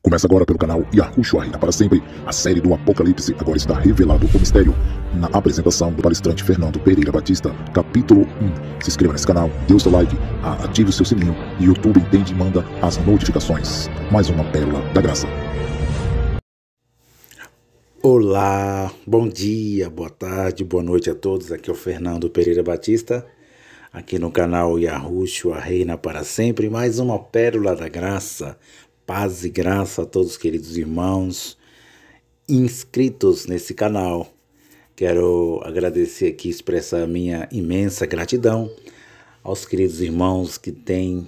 Começa agora pelo canal Yahushua Reina para Sempre. A série do Apocalipse agora está revelado o mistério na apresentação do palestrante Fernando Pereira Batista, capítulo 1. Se inscreva nesse canal, dê o seu like, ative o seu sininho e o YouTube entende e manda as notificações. Mais uma pérola da graça. Olá, bom dia, boa tarde, boa noite a todos. Aqui é o Fernando Pereira Batista, aqui no canal Yahushua Reina para Sempre. Mais uma pérola da graça. Paz e graça a todos os queridos irmãos inscritos nesse canal. Quero agradecer aqui, expressar a minha imensa gratidão aos queridos irmãos que têm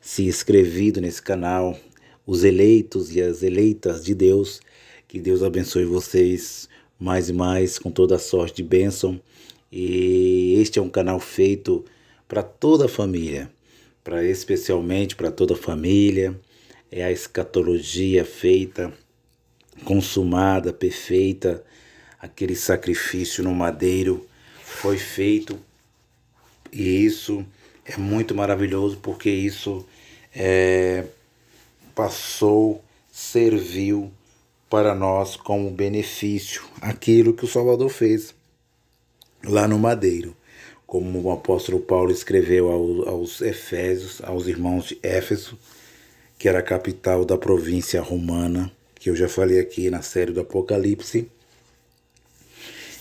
se inscrevido nesse canal, os eleitos e as eleitas de Deus. Que Deus abençoe vocês mais e mais com toda a sorte de bênção. E este é um canal feito para toda a família, especialmente para toda a família. É a escatologia feita, consumada, perfeita. Aquele sacrifício no madeiro foi feito. E isso é muito maravilhoso, porque isso serviu para nós como benefício aquilo que o Salvador fez lá no madeiro. Como o apóstolo Paulo escreveu aos Efésios, aos irmãos de Éfeso, que era a capital da província romana, que eu já falei aqui na série do Apocalipse.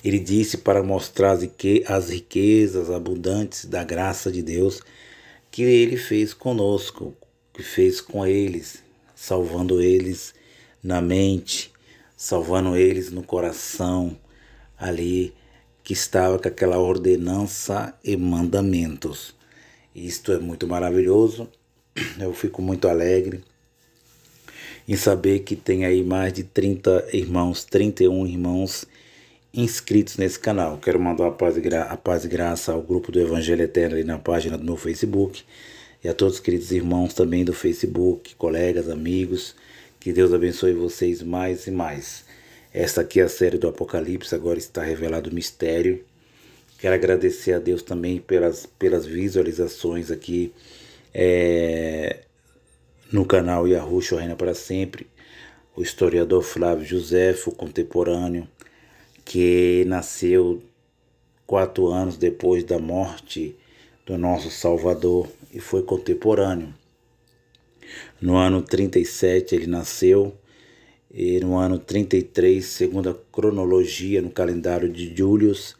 Ele disse para mostrar as riquezas abundantes da graça de Deus que ele fez conosco, que fez com eles, salvando eles na mente, salvando eles no coração, ali que estava com aquela ordenança e mandamentos. Isto é muito maravilhoso. Eu fico muito alegre em saber que tem aí mais de 31 irmãos inscritos nesse canal. Quero mandar a paz e graça ao grupo do Evangelho Eterno ali na página do meu Facebook e a todos os queridos irmãos também do Facebook, colegas, amigos. Que Deus abençoe vocês mais e mais. Esta aqui é a série do Apocalipse, agora está revelado o mistério. Quero agradecer a Deus também pelas visualizações aqui no canal Yahushua Reina para Sempre. O historiador Flávio Josefo, contemporâneo, que nasceu 4 anos depois da morte do nosso Salvador e foi contemporâneo. No ano 37 ele nasceu, e no ano 33, segundo a cronologia no calendário de Július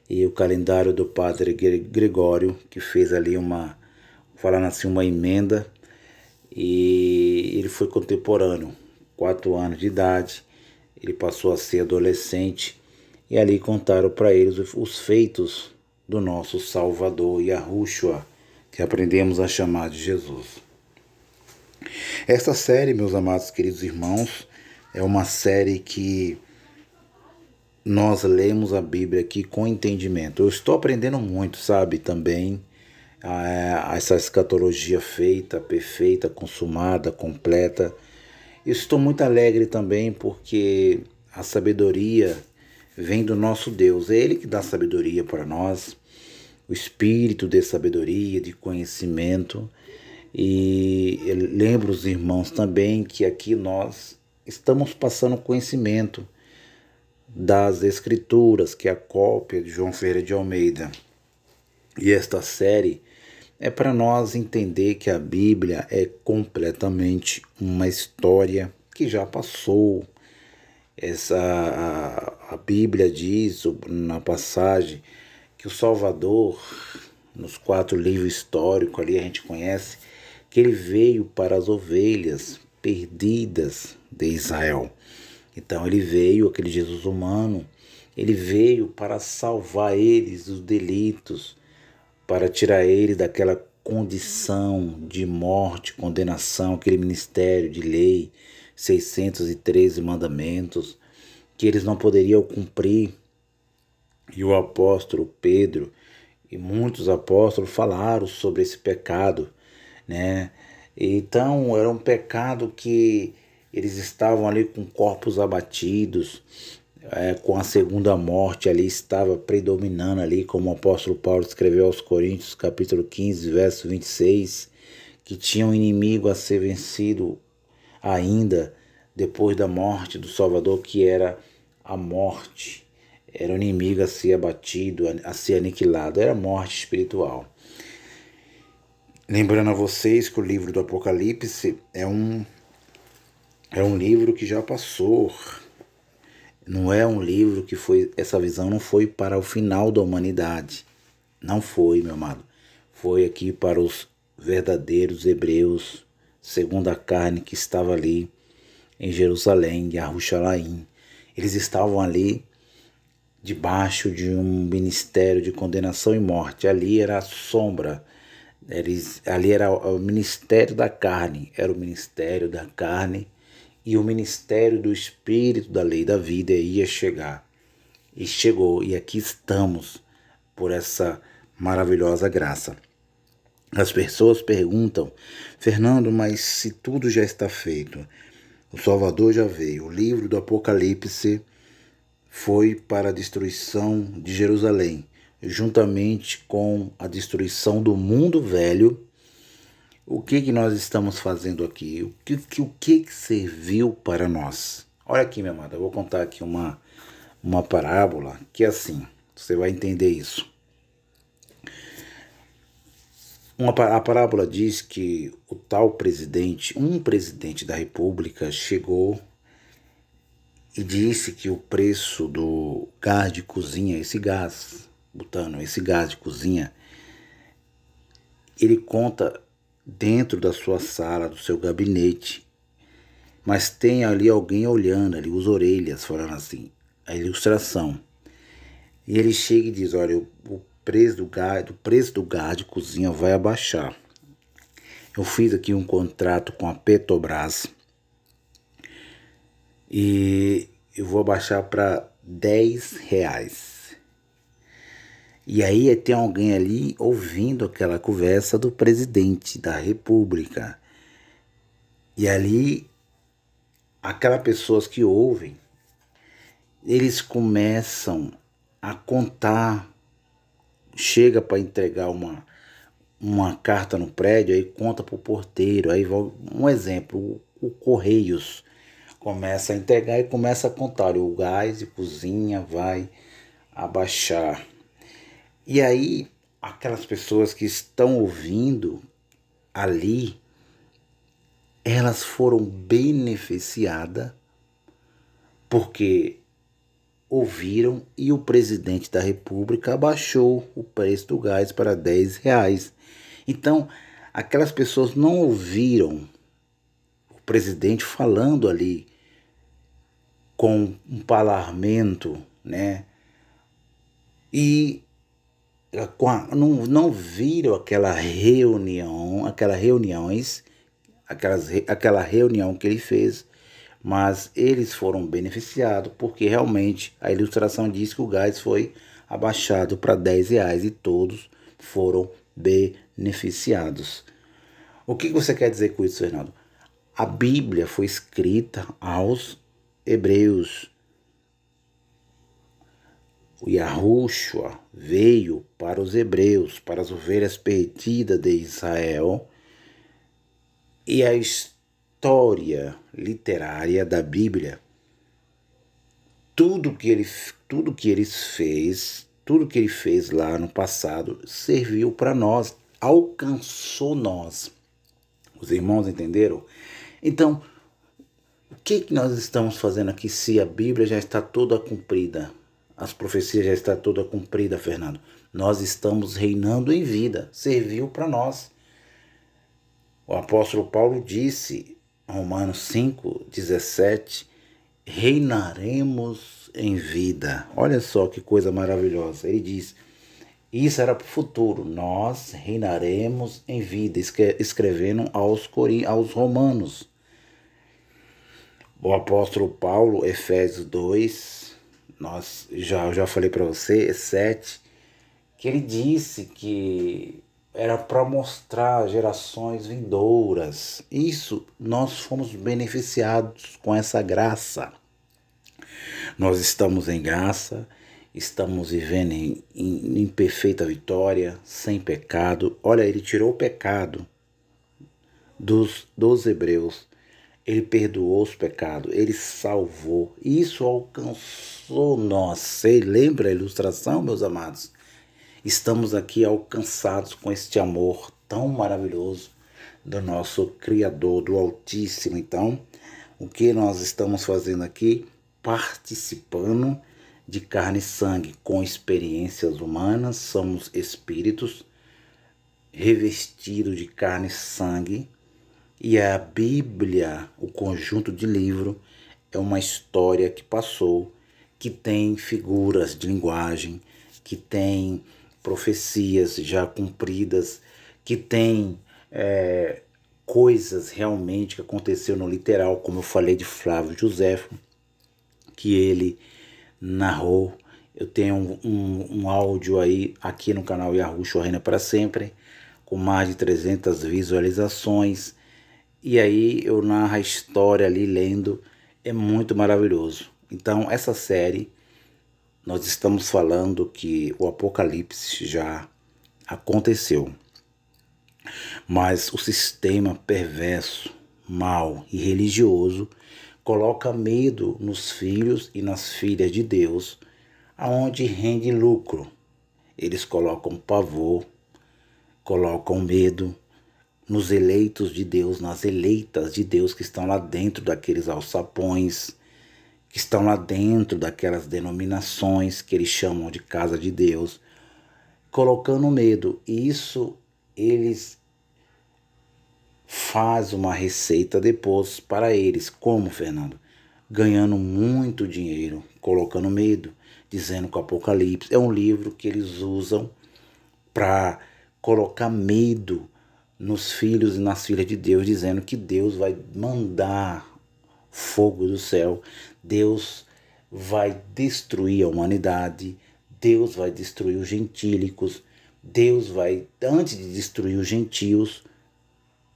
e o calendário do padre Gregório, que fez ali uma emenda, e ele foi contemporâneo, 4 anos de idade. Ele passou a ser adolescente e ali contaram para eles os feitos do nosso Salvador Yahushua, que aprendemos a chamar de Jesus. Esta série, meus amados queridos irmãos, é uma série que nós lemos a Bíblia aqui com entendimento. Eu estou aprendendo muito, sabe, também essa escatologia feita, perfeita, consumada, completa. Eu estou muito alegre também porque a sabedoria vem do nosso Deus. É Ele que dá sabedoria para nós, o espírito de sabedoria, de conhecimento. E eu lembro os irmãos também que aqui nós estamos passando conhecimento das Escrituras, que é a cópia de João Ferreira de Almeida. E esta série é para nós entender que a Bíblia é completamente uma história que já passou. A Bíblia diz na passagem que o Salvador, nos 4 livros históricos ali a gente conhece, que ele veio para as ovelhas perdidas de Israel. Então ele veio, aquele Jesus humano, ele veio para salvar eles dos delitos, para tirar eles daquela condição de morte, condenação, aquele ministério de lei, 613 mandamentos, que eles não poderiam cumprir. E o apóstolo Pedro e muitos apóstolos falaram sobre esse pecado, né? Então era um pecado que eles estavam ali com corpos abatidos, com a segunda morte ali estava predominando ali, como o apóstolo Paulo escreveu aos Coríntios, capítulo 15, verso 26, que tinha um inimigo a ser vencido ainda depois da morte do Salvador, que era a morte, era o inimigo a ser abatido, a ser aniquilado, era a morte espiritual. Lembrando a vocês que o livro do Apocalipse é um livro que já passou. Não é um livro que foi, essa visão não foi para o final da humanidade. Não foi, meu amado. Foi aqui para os verdadeiros hebreus, segundo a carne, que estava ali em Jerusalém, de Arruxalaim. Eles estavam ali debaixo de um ministério de condenação e morte. Ali era a sombra. Ali era o ministério da carne. Era o ministério da carne. E o ministério do Espírito da lei da vida ia chegar. E chegou. E aqui estamos por essa maravilhosa graça. As pessoas perguntam: Fernando, mas se tudo já está feito, o Salvador já veio, o livro do Apocalipse foi para a destruição de Jerusalém, juntamente com a destruição do mundo velho. O que nós estamos fazendo aqui? O que serviu para nós? Olha aqui, minha amada, eu vou contar aqui uma parábola que é assim, você vai entender isso. A parábola diz que o tal presidente, um presidente da república, chegou e disse que o preço do gás de cozinha, esse gás butano, esse gás de cozinha, ele conta dentro da sua sala, do seu gabinete, mas tem ali alguém olhando, ali os orelhas, falando assim, a ilustração. E ele chega e diz: olha, o preço do gás de cozinha vai abaixar. Eu fiz aqui um contrato com a Petrobras e eu vou abaixar para R$10. E aí tem alguém ali ouvindo aquela conversa do presidente da república. E ali, aquelas pessoas que ouvem, eles começam a contar. Chega para entregar uma carta no prédio, aí conta para o porteiro. Aí um exemplo, o Correios começa a entregar e começa a contar: o gás de cozinha vai abaixar. E aí, aquelas pessoas que estão ouvindo ali, elas foram beneficiadas porque ouviram e o presidente da república abaixou o preço do gás para R$10. Então, aquelas pessoas não ouviram o presidente falando ali com um parlamento, né? E não viram aquela reunião que ele fez, mas eles foram beneficiados porque realmente a ilustração diz que o gás foi abaixado para R$10 e todos foram beneficiados. O que você quer dizer com isso, Fernando? A Bíblia foi escrita aos hebreus. O Yahushua veio para os hebreus, para as ovelhas perdidas de Israel. E a história literária da Bíblia, tudo que ele fez lá no passado serviu para nós, alcançou nós. Os irmãos entenderam? Então, o que nós estamos fazendo aqui se a Bíblia já está toda cumprida? As profecias já estão toda cumprida, Fernando. Nós estamos reinando em vida. Serviu para nós. O apóstolo Paulo disse, Romanos 5:17, reinaremos em vida. Olha só que coisa maravilhosa. Ele diz, isso era para o futuro. Nós reinaremos em vida, escrevendo aos romanos. O apóstolo Paulo, Efésios 2, eu já falei para você, 7, que ele disse que era para mostrar gerações vindouras. Isso, nós fomos beneficiados com essa graça. Nós estamos em graça, estamos vivendo em perfeita vitória, sem pecado. Olha, ele tirou o pecado dos hebreus Ele perdoou os pecados, Ele salvou. Isso alcançou nós. Você lembra a ilustração, meus amados? Estamos aqui alcançados com este amor tão maravilhoso do nosso Criador, do Altíssimo. Então, o que nós estamos fazendo aqui? Participando de carne e sangue, com experiências humanas, somos espíritos revestidos de carne e sangue. E a Bíblia, o conjunto de livro, é uma história que passou, que tem figuras de linguagem, que tem profecias já cumpridas, que tem coisas realmente que aconteceu no literal, como eu falei de Flávio Josefo, que ele narrou. Eu tenho um áudio aí aqui no canal Yahushua Reina para Sempre, com mais de 300 visualizações. E aí eu narro a história ali lendo, é muito maravilhoso. Então essa série, nós estamos falando que o Apocalipse já aconteceu. Mas o sistema perverso, mau e religioso coloca medo nos filhos e nas filhas de Deus, aonde rende lucro. Eles colocam pavor, colocam medo nos eleitos de Deus, nas eleitas de Deus que estão lá dentro daqueles alçapões, que estão lá dentro daquelas denominações que eles chamam de casa de Deus, colocando medo. E isso eles fazem uma receita depois para eles. Como, Fernando? Ganhando muito dinheiro, colocando medo, dizendo que o Apocalipse é um livro que eles usam para colocar medo nos filhos e nas filhas de Deus, dizendo que Deus vai mandar fogo do céu, Deus vai destruir a humanidade, Deus vai destruir os gentílicos, Deus vai, antes de destruir os gentios,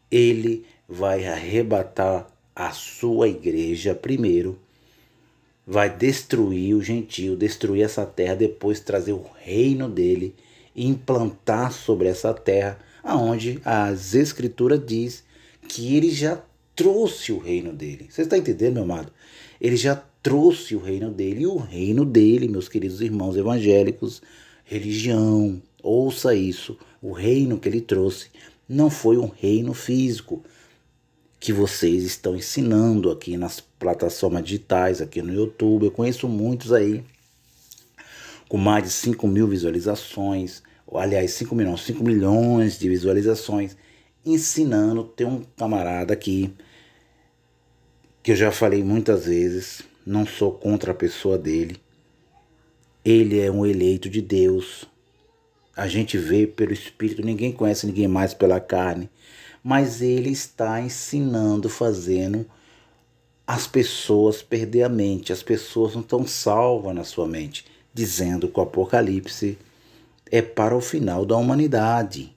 Ele vai arrebatar a sua igreja primeiro, vai destruir o gentio, destruir essa terra, depois trazer o reino dele e implantar sobre essa terra, aonde as escrituras diz que ele já trouxe o reino dele. Você está entendendo, meu amado? Ele já trouxe o reino dele, e o reino dele, meus queridos irmãos evangélicos, religião, ouça isso, o reino que ele trouxe não foi um reino físico que vocês estão ensinando aqui nas plataformas digitais, aqui no YouTube. Eu conheço muitos aí com mais de 5 mil visualizações, aliás, 5 milhões de visualizações, ensinando. Tem um camarada aqui, que eu já falei muitas vezes, não sou contra a pessoa dele, ele é um eleito de Deus, a gente vê pelo Espírito, ninguém conhece ninguém mais pela carne, mas ele está ensinando, fazendo as pessoas perder a mente. As pessoas não estão salvas na sua mente, dizendo que o Apocalipse é para o final da humanidade,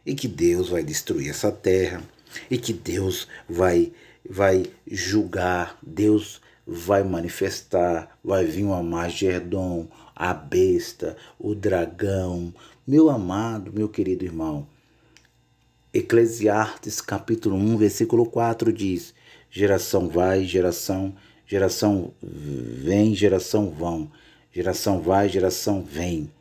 e que Deus vai destruir essa terra, e que Deus vai julgar, Deus vai manifestar, vai vir o Armagedon, a besta, o dragão. Meu amado, meu querido irmão, Eclesiastes capítulo 1, versículo 4 diz: geração vai, geração vem, geração vão, geração vai, geração vem.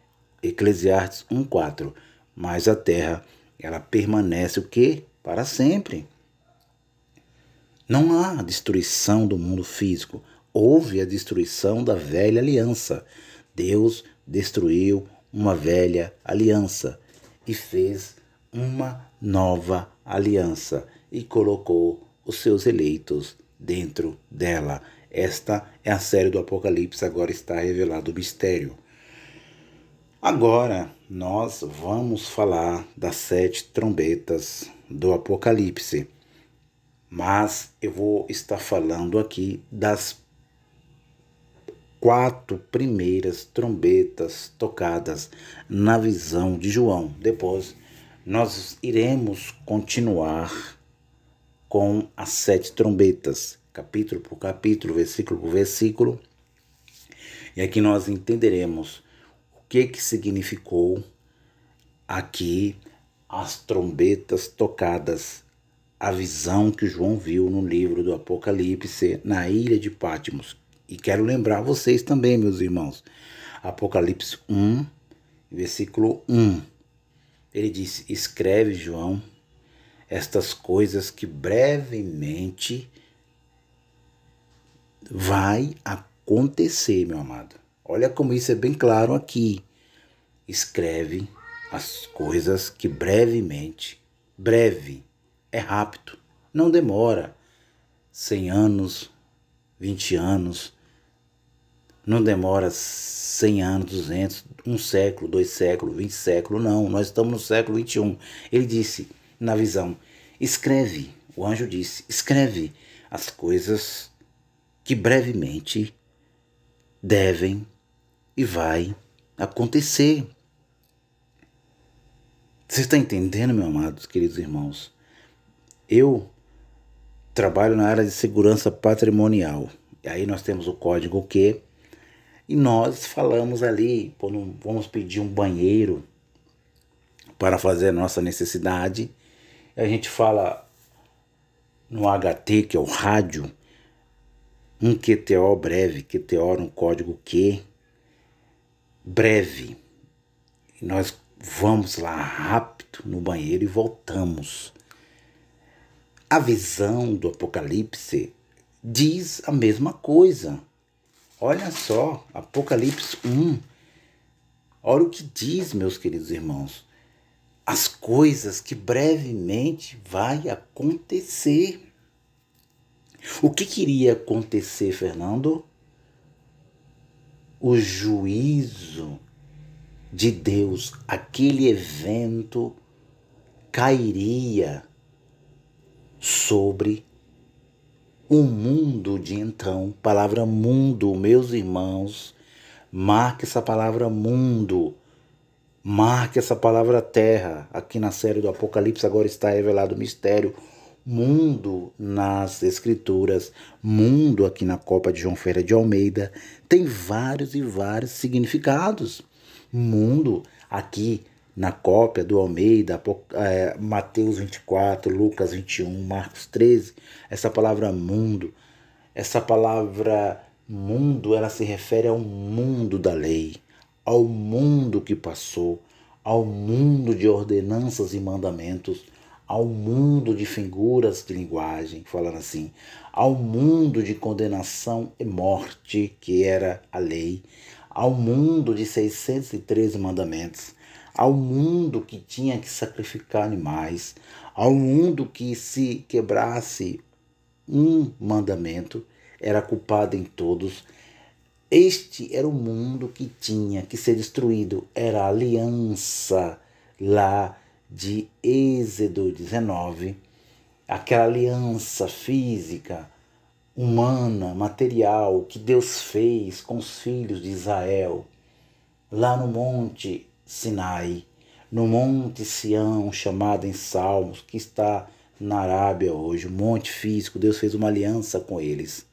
Eclesiastes 1:4. Mas a terra, ela permanece o quê? Para sempre. Não há destruição do mundo físico. Houve a destruição da velha aliança. Deus destruiu uma velha aliança e fez uma nova aliança e colocou os seus eleitos dentro dela. Esta é a série do Apocalipse, agora está revelado o mistério. Agora nós vamos falar das 7 trombetas do Apocalipse, mas eu vou estar falando aqui das 4 primeiras trombetas tocadas na visão de João. Depois nós iremos continuar com as 7 trombetas, capítulo por capítulo, versículo por versículo, e aqui nós entenderemos o que significou aqui as trombetas tocadas a visão que João viu no livro do Apocalipse na ilha de Patmos. E quero lembrar vocês também, meus irmãos, Apocalipse 1, versículo 1. Ele disse: escreve, João, estas coisas que brevemente vai acontecer, meu amado. Olha como isso é bem claro aqui. Escreve as coisas que brevemente, breve, é rápido, não demora 100 anos, 20 anos, não demora 100 anos, 200, um século, 2 séculos, 20 séculos, não, nós estamos no século 21. Ele disse na visão, escreve, o anjo disse, escreve as coisas que brevemente devem e vai acontecer. Você está entendendo, meus amados, queridos irmãos? Eu trabalho na área de segurança patrimonial. E aí nós temos o código Q. E nós falamos ali, vamos pedir um banheiro para fazer a nossa necessidade. E a gente fala no HT, que é o rádio, um QTO breve, QTO no código Q, breve. E nós vamos lá rápido no banheiro e voltamos. A visão do Apocalipse diz a mesma coisa. Olha só, Apocalipse 1. Olha o que diz, meus queridos irmãos. As coisas que brevemente vai acontecer. O que iria acontecer, Fernando? O juízo de Deus, aquele evento cairia sobre o mundo de então. Palavra mundo, meus irmãos, marque essa palavra mundo, marque essa palavra terra. Aqui na série do Apocalipse agora está revelado o mistério. Mundo nas escrituras, mundo aqui na Copa de João Ferreira de Almeida, tem vários e vários significados. Mundo aqui na cópia do Almeida, Mateus 24, Lucas 21, Marcos 13, essa palavra mundo, ela se refere ao mundo da lei, ao mundo que passou, ao mundo de ordenanças e mandamentos, ao mundo de figuras de linguagem, falando assim, ao mundo de condenação e morte, que era a lei, ao mundo de 613 mandamentos, ao mundo que tinha que sacrificar animais, ao mundo que se quebrasse um mandamento, era culpado em todos. Este era o mundo que tinha que ser destruído, era a aliança lá de Êxodo 19, aquela aliança física, humana, material, que Deus fez com os filhos de Israel, lá no Monte Sinai, no Monte Sião, chamado em Salmos, que está na Arábia hoje, o monte físico. Deus fez uma aliança com eles.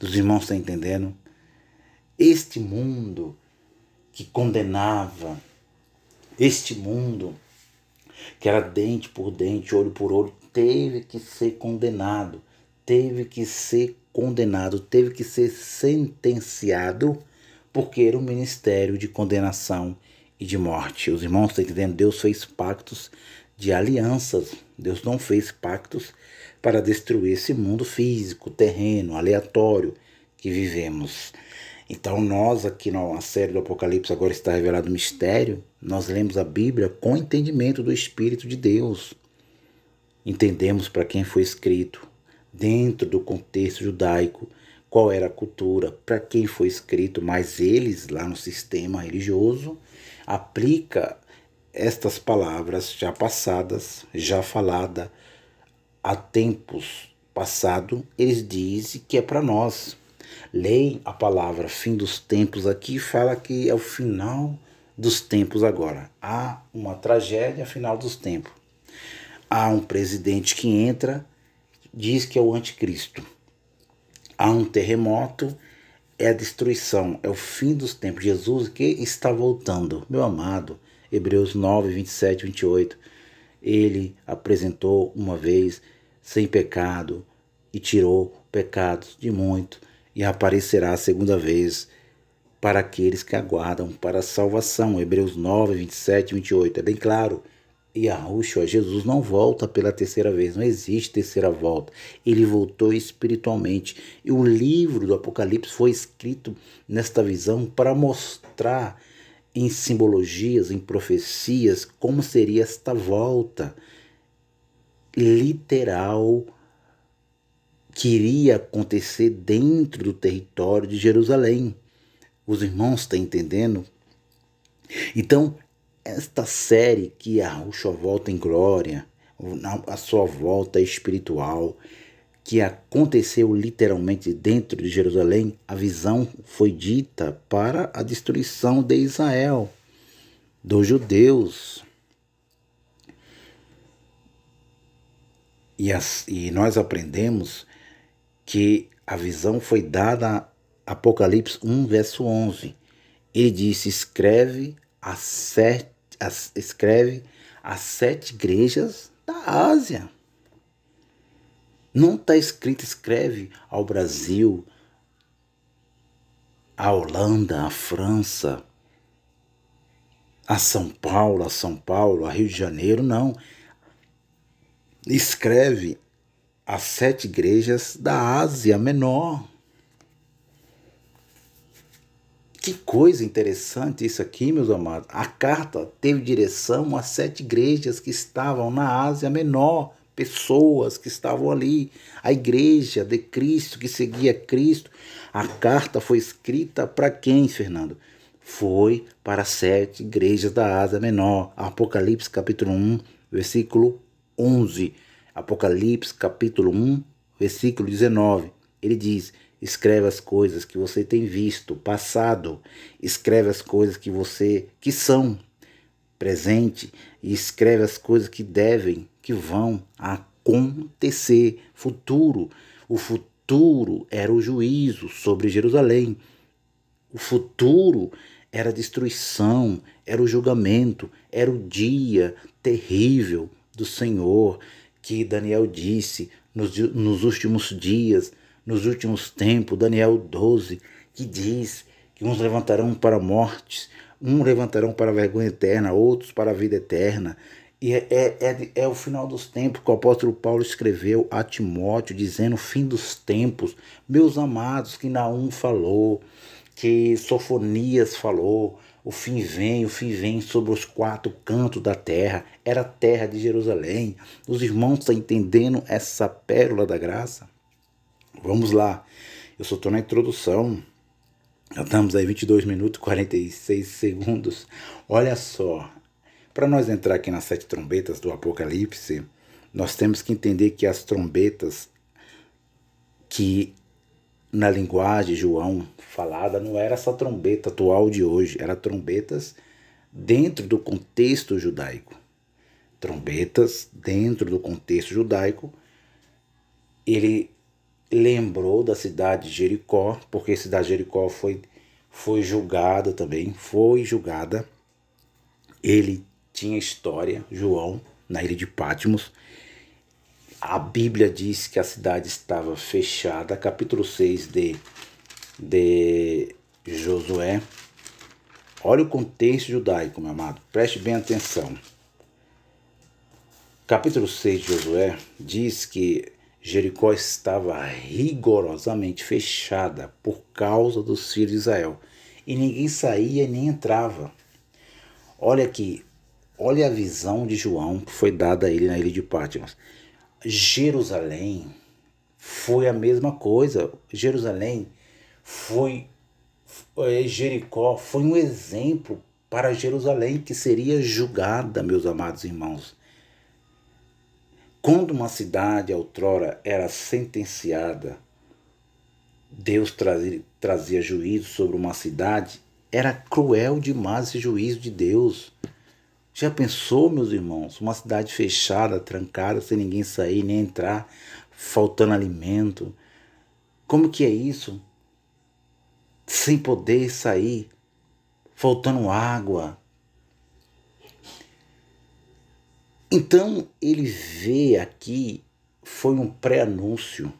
Os irmãos estão entendendo? Este mundo que condenava, este mundo que era dente por dente, olho por olho, teve que ser condenado, teve que ser sentenciado, porque era um ministério de condenação e de morte. Os irmãos estão entendendo? Deus fez pactos de alianças. Deus não fez pactos para destruir esse mundo físico, terreno, aleatório que vivemos. Então nós aqui na série do Apocalipse agora está revelado o mistério. Nós lemos a Bíblia com entendimento do Espírito de Deus. Entendemos para quem foi escrito, dentro do contexto judaico, qual era a cultura, para quem foi escrito, mas eles lá no sistema religioso aplica estas palavras já passadas, já falada há tempos passados, eles dizem que é para nós. Leem a palavra fim dos tempos aqui, fala que é o final dos tempos agora. Há uma tragédia final dos tempos. Há um presidente que entra, diz que é o anticristo. Há um terremoto, é a destruição, é o fim dos tempos. Jesus que está voltando. Meu amado, Hebreus 9, 27, 28. Ele apresentou uma vez sem pecado, e tirou pecados de muito, e aparecerá a segunda vez para aqueles que aguardam para a salvação. Hebreus 9, 27 e 28. É bem claro. Yahushua, Jesus, não volta pela terceira vez, não existe terceira volta. Ele voltou espiritualmente. E o livro do Apocalipse foi escrito nesta visão para mostrar em simbologias, em profecias, como seria esta volta literal que iria acontecer dentro do território de Jerusalém. Os irmãos estão entendendo? Então, esta série que Yahushua volta em glória, a sua volta espiritual, que aconteceu literalmente dentro de Jerusalém, a visão foi dita para a destruição de Israel, dos judeus. E nós aprendemos que a visão foi dada a Apocalipse 1, verso 11. Ele disse, escreve as sete igrejas da Ásia. Não está escrito escreve ao Brasil, à Holanda, à França, a São Paulo, a Rio de Janeiro, não. Escreve as 7 igrejas da Ásia Menor. Que coisa interessante isso aqui, meus amados. A carta teve direção às 7 igrejas que estavam na Ásia Menor, pessoas que estavam ali, a igreja de Cristo, que seguia Cristo. A carta foi escrita para quem, Fernando? Foi para 7 igrejas da Ásia Menor. Apocalipse capítulo 1, versículo 11. Apocalipse capítulo 1, versículo 19. Ele diz, escreve as coisas que você tem visto, passado. Escreve as coisas que são, presente. E escreve as coisas que devem, que vão acontecer, futuro. O futuro era o juízo sobre Jerusalém. O futuro era a destruição, era o julgamento, era o dia terrível do Senhor, que Daniel disse nos últimos dias, nos últimos tempos, Daniel 12, que diz que uns levantarão para a morte, uns levantarão para a vergonha eterna, outros para a vida eterna. E é o final dos tempos que o apóstolo Paulo escreveu a Timóteo, dizendo fim dos tempos. Meus amados, que Naum falou, que Sofonias falou, o fim vem sobre os 4 cantos da terra. Era a terra de Jerusalém. Os irmãos estão entendendo essa pérola da graça? Vamos lá, eu só estou na introdução, já estamos aí 22 minutos e 46 segundos. Olha só, para nós entrar aqui nas 7 trombetas do Apocalipse, nós temos que entender que as trombetas que na linguagem João falada não era essa trombeta atual de hoje, eram trombetas dentro do contexto judaico. Trombetas dentro do contexto judaico. Ele lembrou da cidade de Jericó, porque a cidade de Jericó foi julgada também, foi julgada. Ele tinha história, João, na ilha de Patmos. A Bíblia diz que a cidade estava fechada, capítulo 6 de Josué. Olha o contexto judaico, meu amado, preste bem atenção. Capítulo 6 de Josué diz que Jericó estava rigorosamente fechada por causa dos filhos de Israel. E ninguém saía e nem entrava. Olha aqui, olha a visão de João que foi dada a ele na ilha de Patmos. Jerusalém foi a mesma coisa. Jericó foi um exemplo para Jerusalém que seria julgada, meus amados irmãos. Quando uma cidade outrora era sentenciada, Deus trazia juízo sobre uma cidade, era cruel demais esse juízo de Deus. Já pensou, meus irmãos, uma cidade fechada, trancada, sem ninguém sair nem entrar, faltando alimento? Como que é isso? Sem poder sair, faltando água. Então ele vê aqui foi um pré-anúncio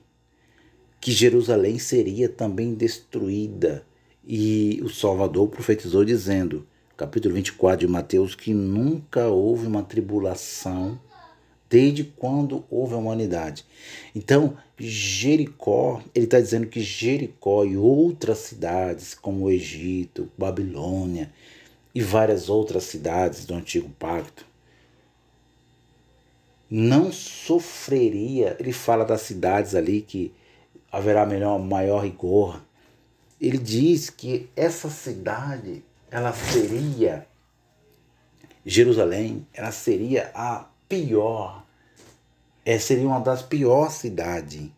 que Jerusalém seria também destruída. E o Salvador profetizou dizendo, capítulo 24 de Mateus, que nunca houve uma tribulação desde quando houve a humanidade. Então, Jericó, ele está dizendo que Jericó e outras cidades, como o Egito, Babilônia e várias outras cidades do Antigo Pacto, não sofreria. Ele fala das cidades ali que haverá maior rigor. Ele diz que essa cidade, ela seria, Jerusalém, ela seria a pior, seria uma das piores cidades.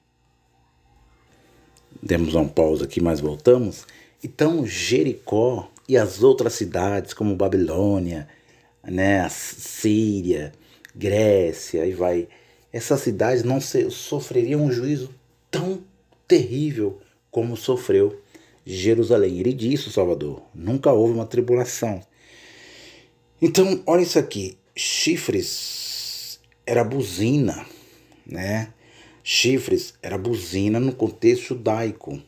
Demos uma pausa aqui, mas voltamos. Então, Jericó e as outras cidades, como Babilônia, né, Síria, Grécia, e vai, essas cidades não sofreriam um juízo tão terrível como sofreu Jerusalém. Ele disse, Salvador, nunca houve uma tribulação. Então, olha isso aqui, chifres era buzina, né? Chifres era buzina no contexto judaico.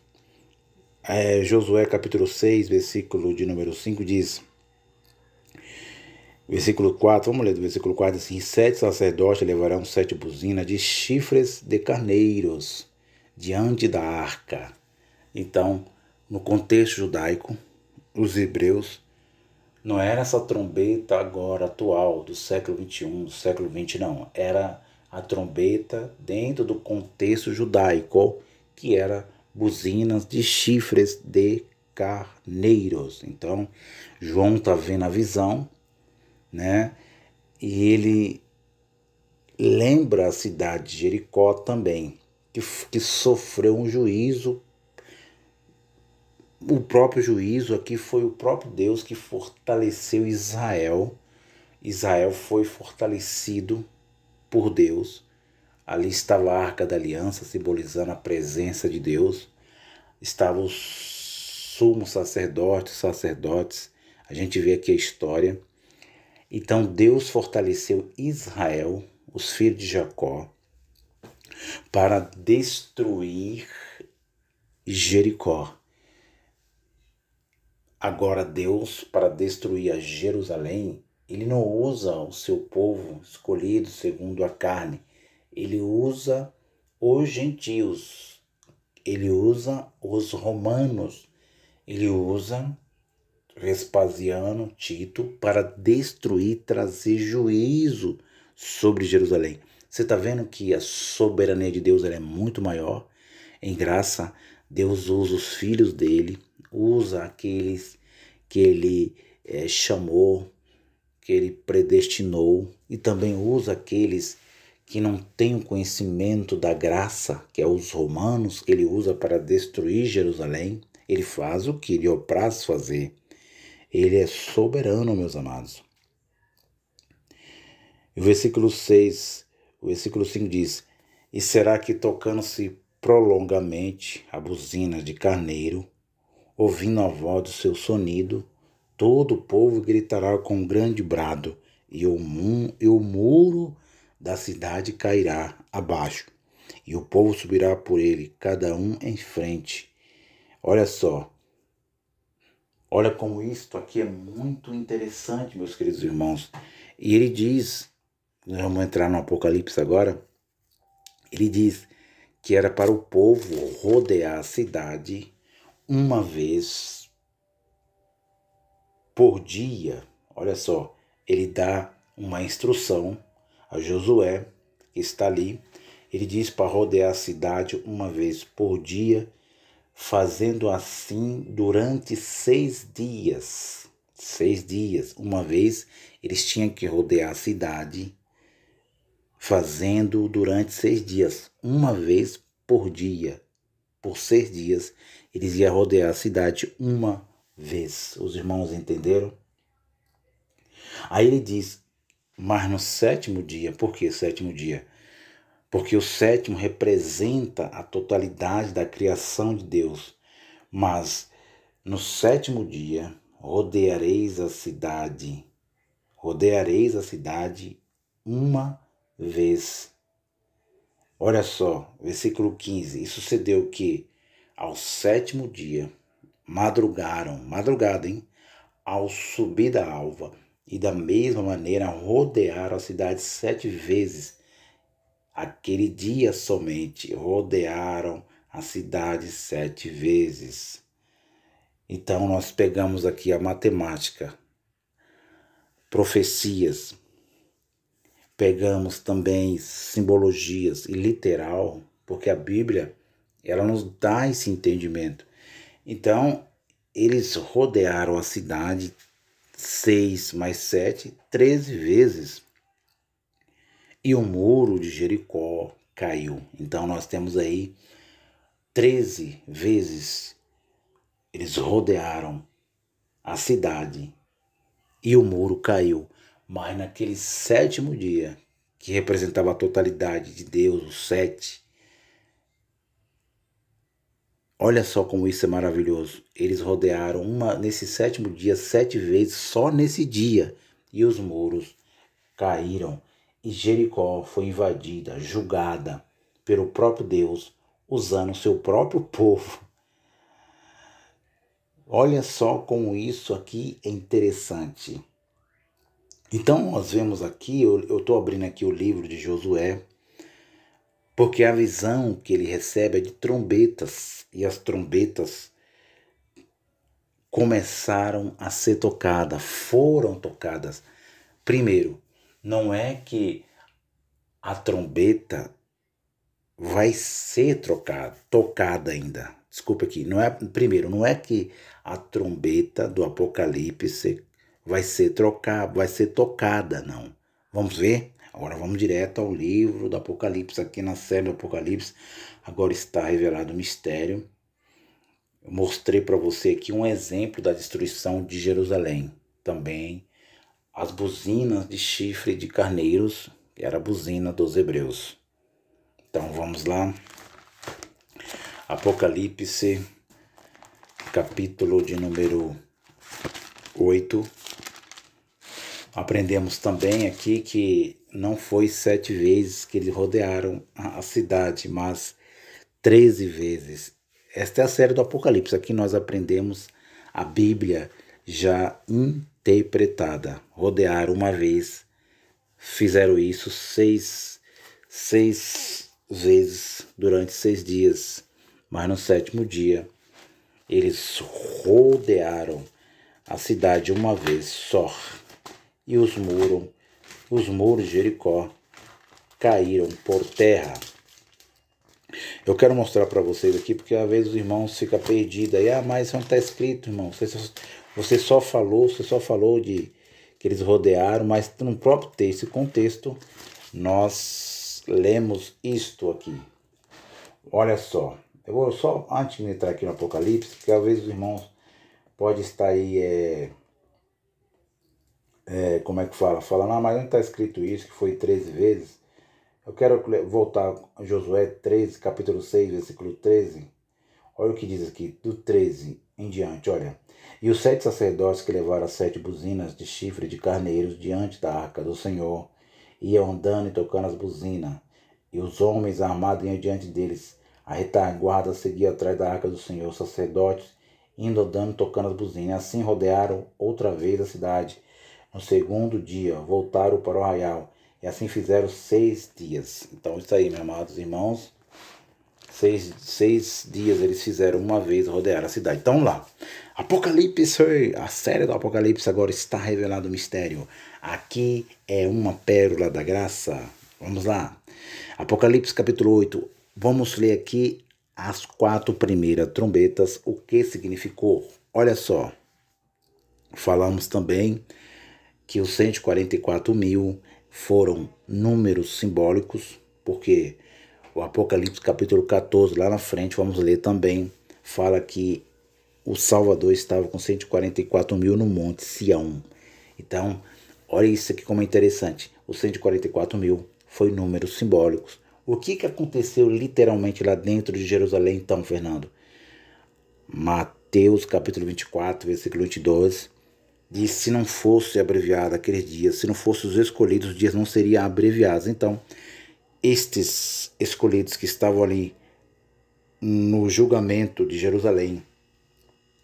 Josué capítulo 6, versículo de número 5 diz, versículo 4, vamos ler do versículo 4 assim: 7 sacerdotes levarão 7 buzinas de chifres de carneiros diante da arca. Então, no contexto judaico, os hebreus, não era essa trombeta agora atual do século 21, do século 20, não. Era a trombeta dentro do contexto judaico, que era buzinas de chifres de carneiros. Então, João está vendo a visão, né? E ele lembra a cidade de Jericó também, que sofreu um juízo. O próprio juízo aqui foi o próprio Deus que fortaleceu Israel. Israel foi fortalecido por Deus. Ali estava a Arca da Aliança, simbolizando a presença de Deus. Estava o sumo sacerdote, sacerdotes. A gente vê aqui a história. Então Deus fortaleceu Israel, os filhos de Jacó, para destruir Jericó. Agora Deus, para destruir a Jerusalém, ele não usa o seu povo escolhido segundo a carne. Ele usa os gentios, ele usa os romanos, ele usa Vespasiano, Tito, para destruir, trazer juízo sobre Jerusalém. Você está vendo que a soberania de Deus ela é muito maior. Em graça, Deus usa os filhos dele, usa aqueles que ele chamou, que ele predestinou, e também usa aqueles que não têm o conhecimento da graça, que é os romanos, que ele usa para destruir Jerusalém. Ele faz o que lhe apraz fazer. Ele é soberano, meus amados. O versículo 6, o versículo 5 diz: e será que tocando-se prolongamente a buzina de carneiro, ouvindo a voz do seu sonido, todo o povo gritará com um grande brado, e o muro da cidade cairá abaixo, e o povo subirá por ele, cada um em frente. Olha só. Olha como isto aqui é muito interessante, meus queridos irmãos. E ele diz, vamos entrar no Apocalipse agora, ele diz que era para o povo rodear a cidade uma vez por dia. Olha só, ele dá uma instrução a Josué, que está ali. Ele diz para rodear a cidade uma vez por dia, fazendo assim durante 6 dias. 6 dias. Uma vez eles tinham que rodear a cidade, fazendo durante 6 dias. Uma vez por dia. Por 6 dias, eles iam rodear a cidade uma vez. Os irmãos entenderam? Aí ele diz, mas no 7º dia, por que 7º dia? Porque o 7º representa a totalidade da criação de Deus. Mas no 7º dia rodeareis a cidade uma vez. Olha só, versículo 15. E sucedeu que, ao 7º dia, madrugada, hein? Ao subir da alva, e da mesma maneira rodearam a cidade 7 vezes. Aquele dia somente rodearam a cidade 7 vezes. Então nós pegamos aqui a matemática, profecias, pegamos também simbologias e literal, porque a Bíblia ela nos dá esse entendimento. Então eles rodearam a cidade 6 mais 7, 13 vezes. E o muro de Jericó caiu. Então nós temos aí 13 vezes eles rodearam a cidade e o muro caiu. Mas naquele 7º dia, que representava a totalidade de Deus, o 7, olha só como isso é maravilhoso. Eles rodearam nesse 7º dia 7 vezes, só nesse dia. E os muros caíram. E Jericó foi invadida, julgada pelo próprio Deus, usando o seu próprio povo. Olha só como isso aqui é interessante. Então nós vemos aqui, eu estou abrindo aqui o livro de Josué, porque a visão que ele recebe é de trombetas, e as trombetas começaram a ser tocadas, foram tocadas. Primeiro, não é que a trombeta vai ser tocada ainda. Desculpa aqui, não é que a trombeta do Apocalipse vai ser tocada, não. Vamos ver? Agora vamos direto ao livro do Apocalipse, aqui na série do Apocalipse. Agora está revelado o mistério. Eu mostrei para você aqui um exemplo da destruição de Jerusalém. Também as buzinas de chifre de carneiros, que era a buzina dos hebreus. Então vamos lá. Apocalipse, capítulo de número 8. Aprendemos também aqui que não foi 7 vezes que eles rodearam a cidade, mas 13 vezes. Esta é a série do Apocalipse. Aqui nós aprendemos a Bíblia já interpretada. Rodearam uma vez, fizeram isso 6 vezes durante 6 dias. Mas no 7º dia, eles rodearam a cidade uma vez só. E os muros de Jericó caíram por terra. Eu quero mostrar para vocês aqui, porque às vezes os irmãos ficam perdidos. Aí, mas não está escrito, irmão. Você só falou de que eles rodearam, mas no próprio texto e contexto, nós lemos isto aqui. Olha só. Eu vou só, antes de entrar aqui no Apocalipse, porque às vezes os irmãos podem estar aí, como é que fala? Falando, mas não está escrito isso, que foi 13 vezes. Eu quero voltar a Josué 13, capítulo 6, versículo 13. Olha o que diz aqui, do 13 em diante, olha. E os 7 sacerdotes que levaram as 7 buzinas de chifre de carneiros diante da arca do Senhor, iam andando e tocando as buzinas. E os homens armados iam diante deles. A retaguarda seguia atrás da arca do Senhor, os sacerdotes indo andando tocando as buzinas. Assim rodearam outra vez a cidade. No 2º dia, voltaram para o arraial. E assim fizeram 6 dias. Então isso aí, meus amados irmãos. 6 dias eles fizeram uma vez rodear a cidade. Então lá, Apocalipse, a série do Apocalipse agora está revelado o mistério. Aqui é uma pérola da graça. Vamos lá. Apocalipse capítulo 8. Vamos ler aqui as 4 primeiras trombetas, o que significou. Olha só, falamos também que os 144.000 foram números simbólicos, porque o Apocalipse capítulo 14, lá na frente, vamos ler também, fala que o Salvador estava com 144.000 no monte Sião. Então, olha isso aqui como é interessante. Os 144.000 foi números simbólicos. O que aconteceu literalmente lá dentro de Jerusalém, então, Fernando? Mateus capítulo 24, versículo 22, diz: se não fosse abreviado aqueles dias, se não fossem os escolhidos, os dias não seriam abreviados. Então, estes escolhidos que estavam ali no julgamento de Jerusalém,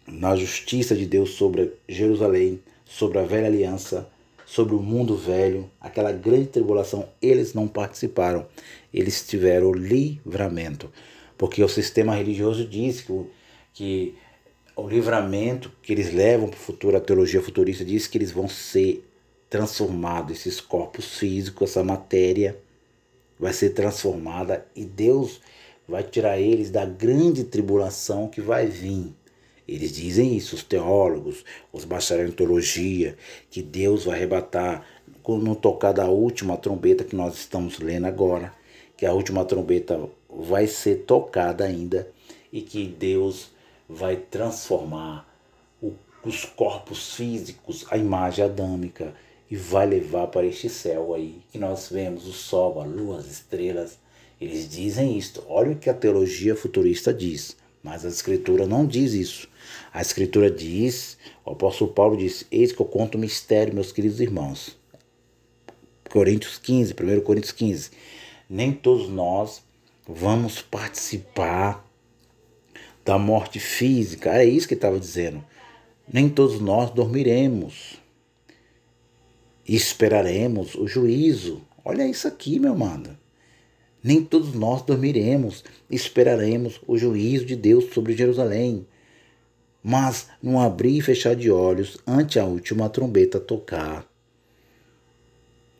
na justiça de Deus sobre Jerusalém, sobre a velha aliança, sobre o mundo velho, aquela grande tribulação, eles não participaram. Eles tiveram livramento. Porque o sistema religioso diz que o livramento que eles levam para o futuro, a teologia futurista diz que eles vão ser transformados, esses corpos físicos, essa matéria vai ser transformada e Deus vai tirar eles da grande tribulação que vai vir. Eles dizem isso, os teólogos, os bacharéis em teologia, que Deus vai arrebatar no tocar da última trombeta que nós estamos lendo agora, que a última trombeta vai ser tocada ainda e que Deus vai transformar os corpos físicos, a imagem adâmica, e vai levar para este céu aí, que nós vemos o sol, a lua, as estrelas. Eles dizem isto. Olha o que a teologia futurista diz, mas a Escritura não diz isso. A Escritura diz, o apóstolo Paulo diz, eis que eu conto o mistério, meus queridos irmãos. 1 Coríntios 15, nem todos nós vamos participar da morte física. É isso que ele estava dizendo. Nem todos nós dormiremos e esperaremos o juízo. Olha isso aqui, meu amado. Nem todos nós dormiremos e esperaremos o juízo de Deus sobre Jerusalém. Mas, num abrir e fechar de olhos, ante a última trombeta tocar,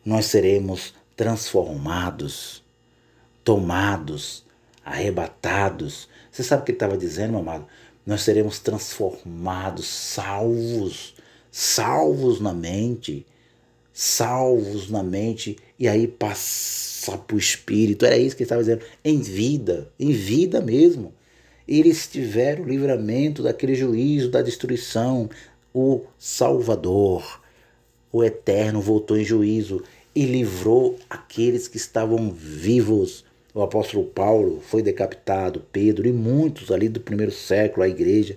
nós seremos transformados, tomados, arrebatados. Você sabe o que ele estava dizendo, meu amado? Nós seremos transformados, salvos na mente, e aí passar para o Espírito. Era isso que ele estava dizendo, em vida mesmo. Eles tiveram o livramento daquele juízo, da destruição. O Salvador, o Eterno, voltou em juízo e livrou aqueles que estavam vivos. O apóstolo Paulo foi decapitado, Pedro e muitos ali do primeiro século, a igreja,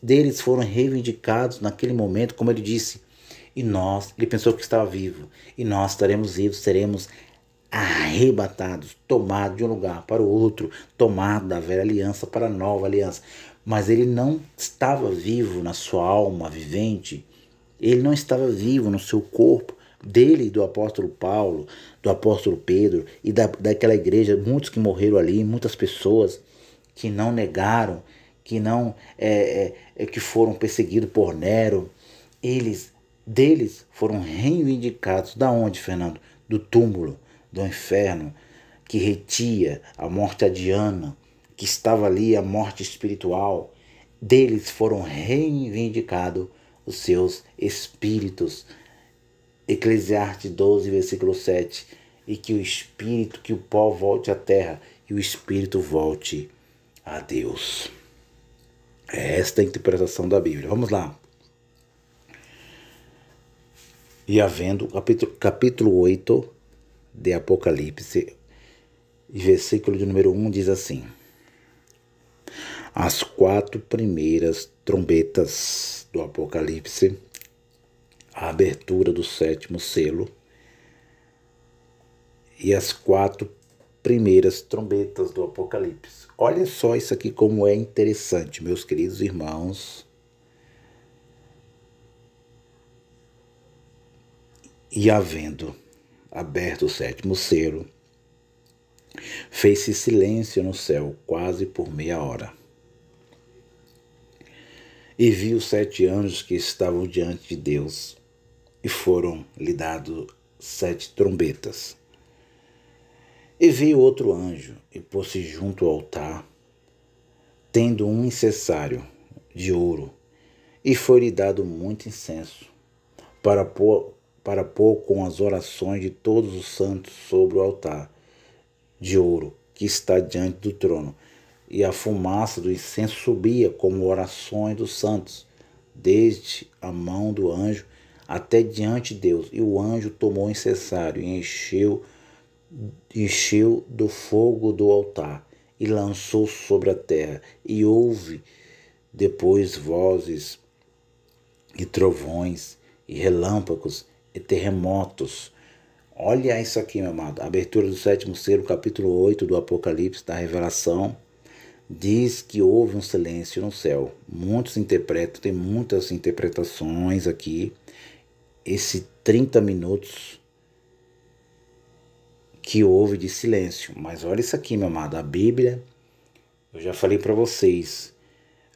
deles foram reivindicados naquele momento, como ele disse. E nós, ele pensou que estava vivo, e nós estaremos vivos, seremos arrebatados, tomados de um lugar para o outro, tomados da velha aliança para a nova aliança. Mas ele não estava vivo na sua alma vivente, ele não estava vivo no seu corpo, dele, do apóstolo Paulo, do apóstolo Pedro e daquela igreja, muitos que morreram ali, muitas pessoas que não negaram, que não que foram perseguidos por Nero, deles foram reivindicados. Da onde, Fernando? Do túmulo, do inferno, que retia a morte adiana, que estava ali a morte espiritual. Deles foram reivindicados os seus espíritos. Eclesiastes 12, versículo 7. E que o espírito, que o pó volte à terra e o espírito volte a Deus. É esta a interpretação da Bíblia. Vamos lá. E havendo, capítulo 8 de Apocalipse, versículo de número 1 diz assim: as 4 primeiras trombetas do Apocalipse, a abertura do 7º selo e as 4 primeiras trombetas do Apocalipse. Olha só isso aqui como é interessante, meus queridos irmãos. E havendo aberto o 7º selo, fez-se silêncio no céu quase por meia hora. E vi os 7 anjos que estavam diante de Deus, e foram-lhe dados 7 trombetas. E veio outro anjo, e pôs-se junto ao altar, tendo um incensário de ouro, e foi-lhe dado muito incenso, para pôr com as orações de todos os santos sobre o altar de ouro que está diante do trono. E a fumaça do incenso subia como orações dos santos, desde a mão do anjo até diante de Deus. E o anjo tomou o incensário e encheu do fogo do altar e lançou sobre a terra. E houve depois vozes e trovões e relâmpagos e terremotos. Olha isso aqui, meu amado. A abertura do 7º selo, capítulo 8 do Apocalipse, da Revelação, diz que houve um silêncio no céu. Muitos interpretam, tem muitas interpretações aqui. Esse 30 minutos que houve de silêncio. Mas olha isso aqui, meu amado. A Bíblia, eu já falei para vocês.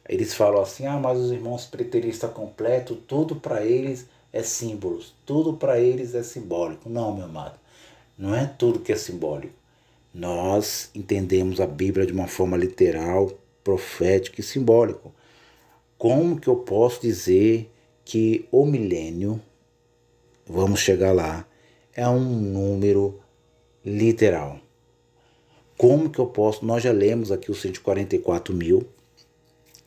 Eles falam assim, mas os irmãos preteristas completos, tudo para eles é símbolos. Tudo para eles é simbólico. Não, meu amado. Não é tudo que é simbólico. Nós entendemos a Bíblia de uma forma literal, profética e simbólica. Como que eu posso dizer que o milênio, vamos chegar lá, é um número literal? Como que eu posso, nós já lemos aqui os 144 mil,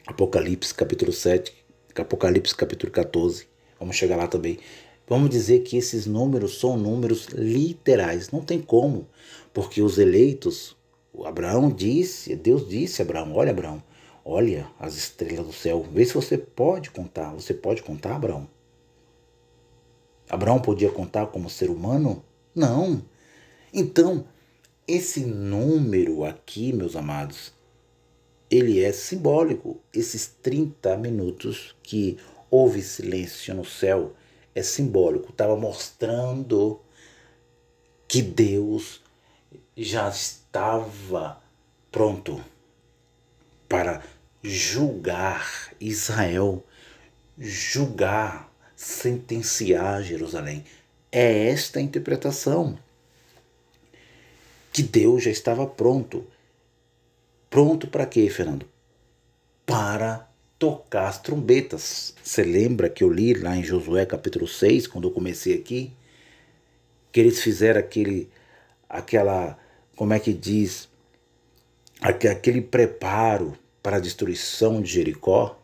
Apocalipse capítulo 7, Apocalipse capítulo 14, vamos chegar lá também. Vamos dizer que esses números são números literais, não tem como, porque os eleitos, Abraão disse, Deus disse a Abraão, olha Abraão, olha as estrelas do céu, vê se você pode contar. Você pode contar, Abraão? Abraão podia contar como ser humano? Não. Então, esse número aqui, meus amados, ele é simbólico. Esses 30 minutos que houve silêncio no céu é simbólico. Estava mostrando que Deus já estava pronto para julgar Israel, julgar, sentenciar Jerusalém. É esta a interpretação, que Deus já estava pronto. Pronto para quê, Fernando? Para tocar as trombetas. Você lembra que eu li lá em Josué capítulo 6, quando eu comecei aqui, que eles fizeram como é que diz, aquele preparo para a destruição de Jericó?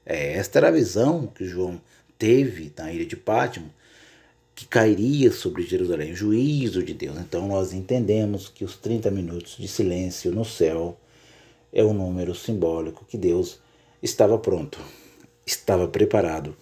Esta era a visão que João teve na ilha de Pátimo, que cairia sobre Jerusalém, o juízo de Deus. Então nós entendemos que os 30 minutos de silêncio no céu é um número simbólico, que Deus estava pronto, estava preparado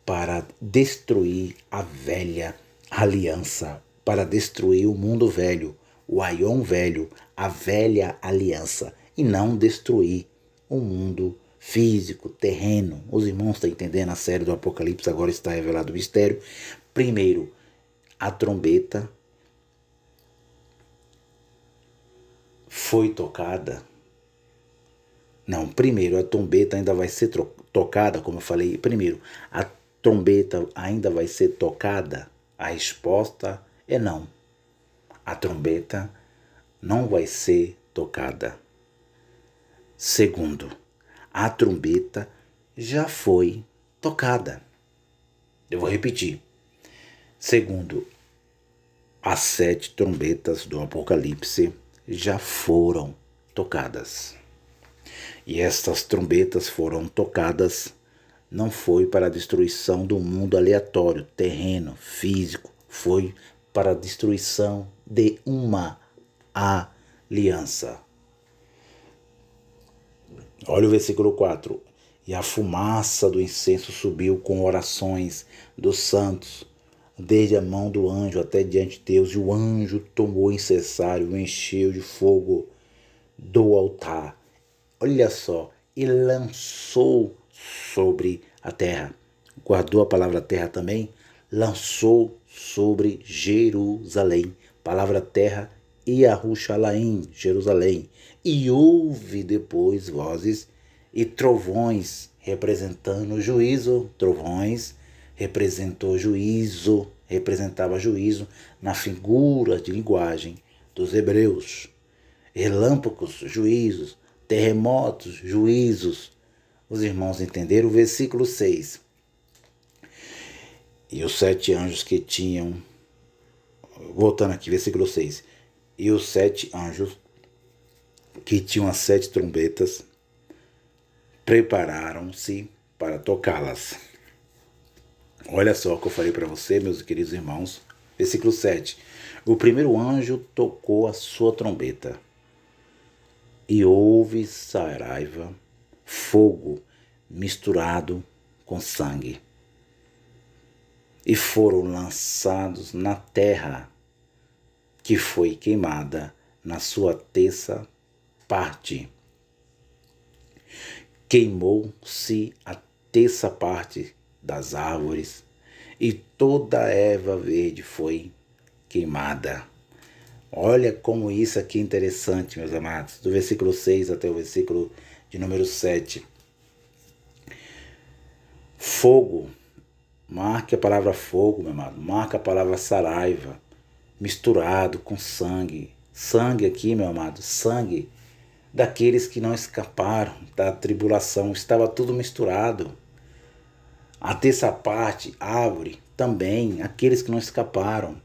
para destruir a velha aliança, para destruir o mundo velho, o aion velho, a velha aliança, e não destruir o mundo físico, terreno. Os irmãos estão entendendo a série do Apocalipse, agora está revelado o mistério. Primeiro, a trombeta foi tocada. Não, primeiro, a trombeta ainda vai ser tocada, como eu falei. Primeiro, a trombeta ainda vai ser tocada? A resposta é não. A trombeta não vai ser tocada. Segundo, a trombeta já foi tocada. Eu vou repetir. Segundo, as 7 trombetas do Apocalipse já foram tocadas. E estas trombetas foram tocadas, não foi para a destruição do mundo aleatório, terreno, físico, foi para a destruição de uma aliança. Olha o versículo 4. E a fumaça do incenso subiu com orações dos santos, desde a mão do anjo até diante de Deus, e o anjo tomou o incensário, o encheu de fogo do altar. Olha só, e lançou sobre a terra. Guardou a palavra terra também? Lançou sobre Jerusalém. Palavra terra, Yahushalaim, Jerusalém. E houve depois vozes e trovões, representando o juízo. Trovões representou juízo, representava juízo na figura de linguagem dos hebreus. Relâmpagos, juízos. Terremotos, juízos. Os irmãos entenderam? O versículo 6. E os 7 anjos que tinham... Voltando aqui, versículo 6. E os 7 anjos que tinham as 7 trombetas prepararam-se para tocá-las. Olha só o que eu falei para você, meus queridos irmãos. Versículo 7. O primeiro anjo tocou a sua trombeta. E houve saraiva, fogo misturado com sangue. E foram lançados na terra que foi queimada na sua terça parte. Queimou-se a terça parte das árvores, e toda a erva verde foi queimada. Olha como isso aqui é interessante, meus amados, do versículo 6 até o versículo de número 7. Fogo, marque a palavra fogo, meu amado, marca a palavra saraiva, misturado com sangue. Sangue aqui, meu amado, sangue daqueles que não escaparam da tribulação, estava tudo misturado. A terça parte, árvore, também, aqueles que não escaparam.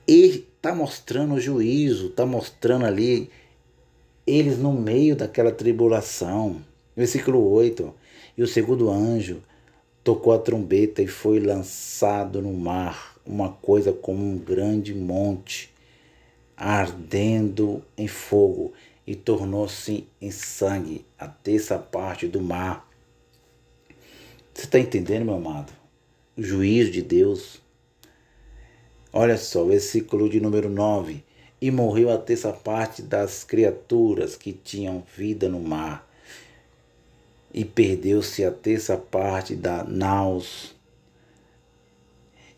E está mostrando o juízo, está mostrando ali eles no meio daquela tribulação. Versículo 8. E o segundo anjo tocou a trombeta e foi lançado no mar uma coisa como um grande monte, ardendo em fogo, e tornou-se em sangue a terça parte do mar. Você está entendendo, meu amado? O juízo de Deus. Olha só, versículo de número 9. E morreu a terça parte das criaturas que tinham vida no mar, e perdeu-se a terça parte da naus.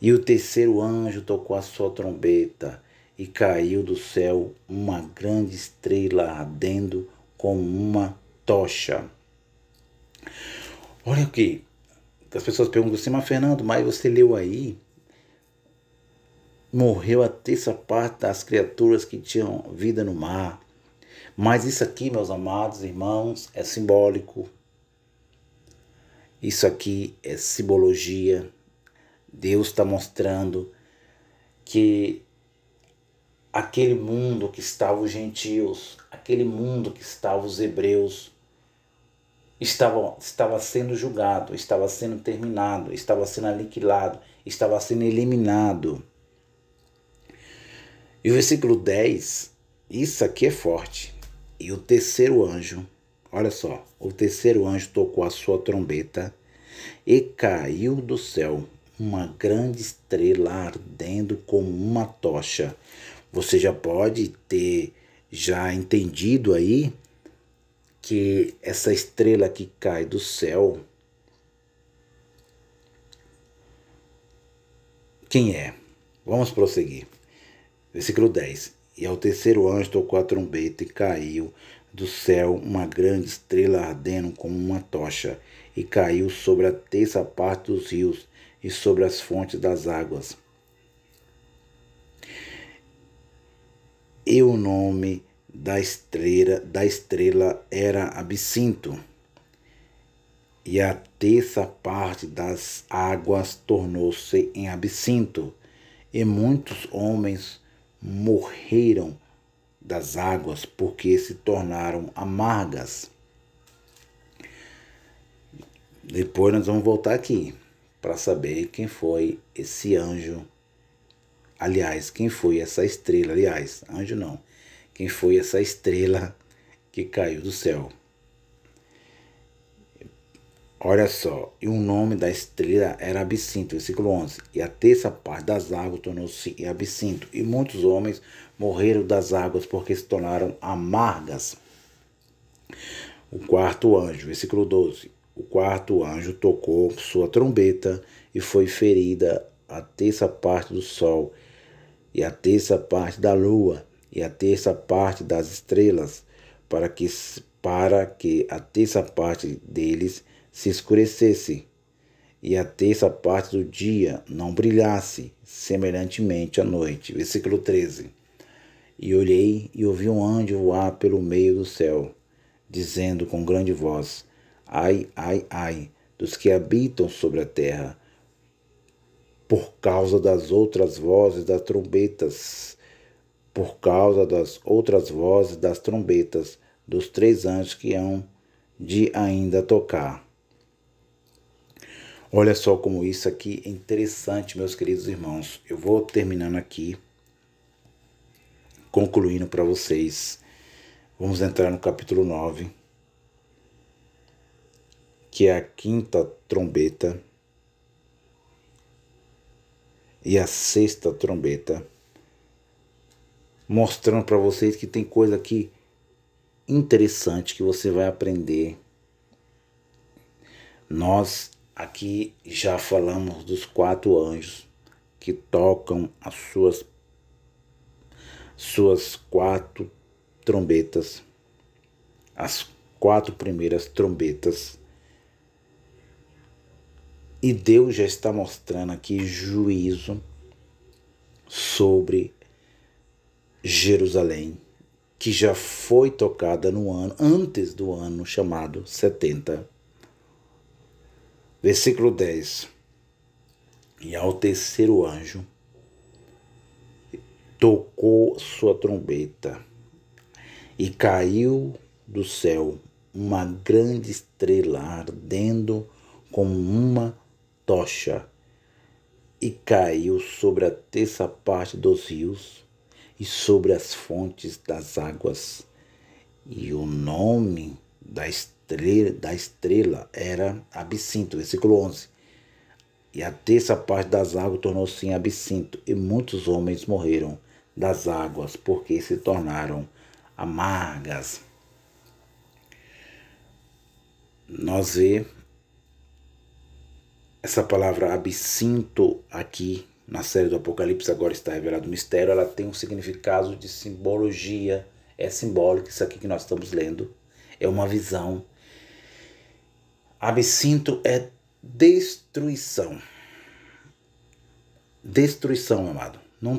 E o terceiro anjo tocou a sua trombeta, e caiu do céu uma grande estrela ardendo como uma tocha. Olha aqui, as pessoas perguntam assim, mas Fernando, mas você leu aí? Morreu a terça parte das criaturas que tinham vida no mar. Mas isso aqui, meus amados irmãos, é simbólico. Isso aqui é simbologia. Deus está mostrando que aquele mundo que estava os gentios, aquele mundo que estava os hebreus, estava sendo julgado, estava sendo terminado, estava sendo aniquilado, estava sendo eliminado. E o versículo 10, isso aqui é forte. E o terceiro anjo, olha só, o terceiro anjo tocou a sua trombeta e caiu do céu uma grande estrela ardendo como uma tocha. Você já pode ter já entendido aí que essa estrela que cai do céu, quem é? Vamos prosseguir. Versículo 10. E ao terceiro anjo tocou a trombeta e caiu do céu uma grande estrela ardendo como uma tocha, e caiu sobre a terça parte dos rios e sobre as fontes das águas. E o nome da estrela era Absinto, e a terça parte das águas tornou-se em absinto, e muitos homens morreram das águas porque se tornaram amargas. Depois nós vamos voltar aqui para saber quem foi esse anjo. Aliás, quem foi essa estrela? Aliás, anjo não. Quem foi essa estrela que caiu do céu? Olha só, e o nome da estrela era Absinto, versículo 11. E a terça parte das águas tornou-se em absinto, e muitos homens morreram das águas porque se tornaram amargas. O quarto anjo, versículo 12. O quarto anjo tocou sua trombeta e foi ferida a terça parte do sol, e a terça parte da lua, e a terça parte das estrelas, para que a terça parte deles se escurecesse, e a terça parte do dia não brilhasse, semelhantemente à noite. Versículo 13. E olhei e ouvi um anjo voar pelo meio do céu, dizendo com grande voz: Ai, ai, ai, dos que habitam sobre a terra, por causa das outras vozes das trombetas, por causa das outras vozes das trombetas dos três anjos que hão de ainda tocar. Olha só como isso aqui é interessante, meus queridos irmãos. Eu vou terminando aqui, concluindo para vocês. Vamos entrar no capítulo 9, que é a quinta trombeta. e a sexta trombeta, mostrando para vocês que tem coisa aqui interessante que você vai aprender. Nós aqui já falamos dos 4 anjos que tocam as suas 4 trombetas, as 4 primeiras trombetas. E Deus já está mostrando aqui juízo sobre Jerusalém, que já foi tocada no ano, antes do ano chamado 70. Versículo 10. E ao terceiro anjo tocou sua trombeta, e caiu do céu uma grande estrela ardendo como uma tocha, e caiu sobre a terça parte dos rios e sobre as fontes das águas. E o nome da estrela era Absinto. Versículo 11. E a terça parte das águas tornou-se em absinto, e muitos homens morreram das águas, porque se tornaram amargas. Nós vemos essa palavra absinto aqui na série do Apocalipse, agora está revelado o mistério. Ela tem um significado de simbologia, é simbólico. Isso aqui que nós estamos lendo é uma visão. Absinto é destruição. Destruição, meu amado. Não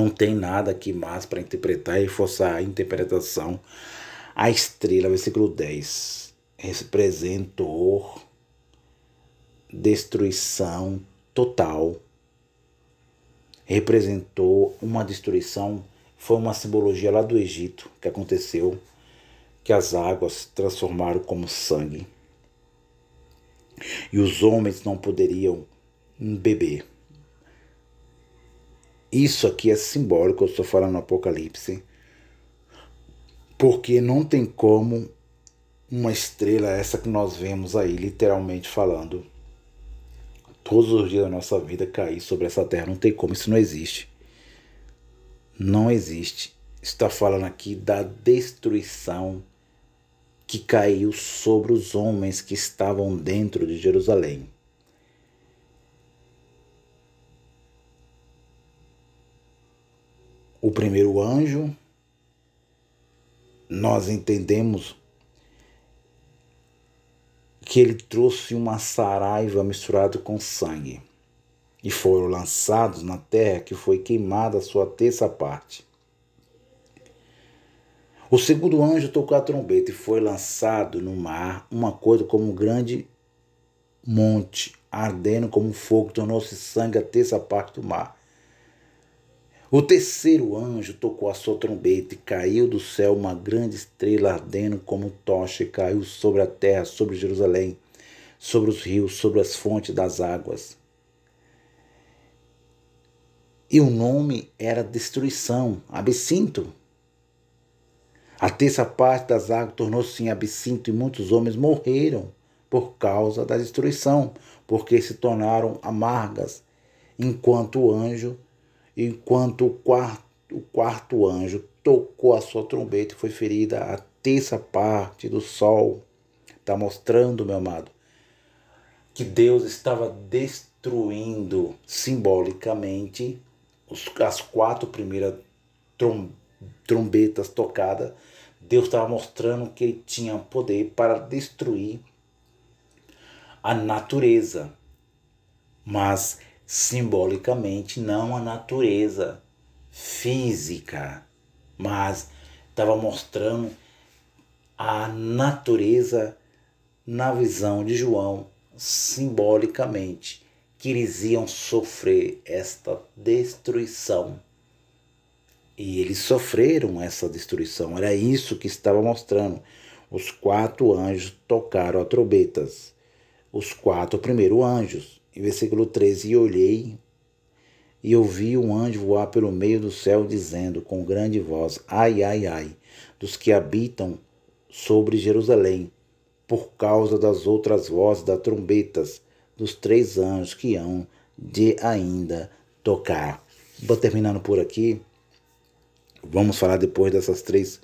tem nada aqui mais para interpretar e reforçar a interpretação. A estrela, versículo 10, representou destruição total. Representou uma destruição, foi uma simbologia lá do Egito que aconteceu, que as águas se transformaram como sangue. E os homens não poderiam beber. Isso aqui é simbólico, eu estou falando no Apocalipse, porque não tem como uma estrela, essa que nós vemos aí, literalmente falando, todos os dias da nossa vida cair sobre essa terra. Não tem como, isso não existe. Não existe. Está falando aqui da destruição que caiu sobre os homens que estavam dentro de Jerusalém. O primeiro anjo, nós entendemos que ele trouxe uma saraiva misturada com sangue, e foram lançados na terra, que foi queimada a sua terça parte. O segundo anjo tocou a trombeta, e foi lançado no mar uma coisa como um grande monte, ardendo como fogo, tornou-se sangue a terça parte do mar. O terceiro anjo tocou a sua trombeta, e caiu do céu uma grande estrela ardendo como tocha, e caiu sobre a terra, sobre Jerusalém, sobre os rios, sobre as fontes das águas. E o nome era destruição, absinto. A terça parte das águas tornou-se em absinto, e muitos homens morreram por causa da destruição, porque se tornaram amargas, enquanto o quarto anjo tocou a sua trombeta e foi ferida a terça parte do sol. Está mostrando, meu amado, que Deus estava destruindo simbolicamente as 4 primeiras trombetas tocadas. Deus estava mostrando que ele tinha poder para destruir a natureza, mas simbolicamente não a natureza física, mas estava mostrando a natureza na visão de João, simbolicamente, que eles iam sofrer esta destruição. E eles sofreram essa destruição, era isso que estava mostrando. Os 4 anjos tocaram as trombetas, os 4 primeiros anjos. Em versículo 13, e olhei e ouvi um anjo voar pelo meio do céu, dizendo com grande voz: ai, ai, ai, dos que habitam sobre Jerusalém, por causa das outras vozes das trombetas dos 3 anjos que hão de ainda tocar. Vou terminando por aqui. Vamos falar depois dessas 3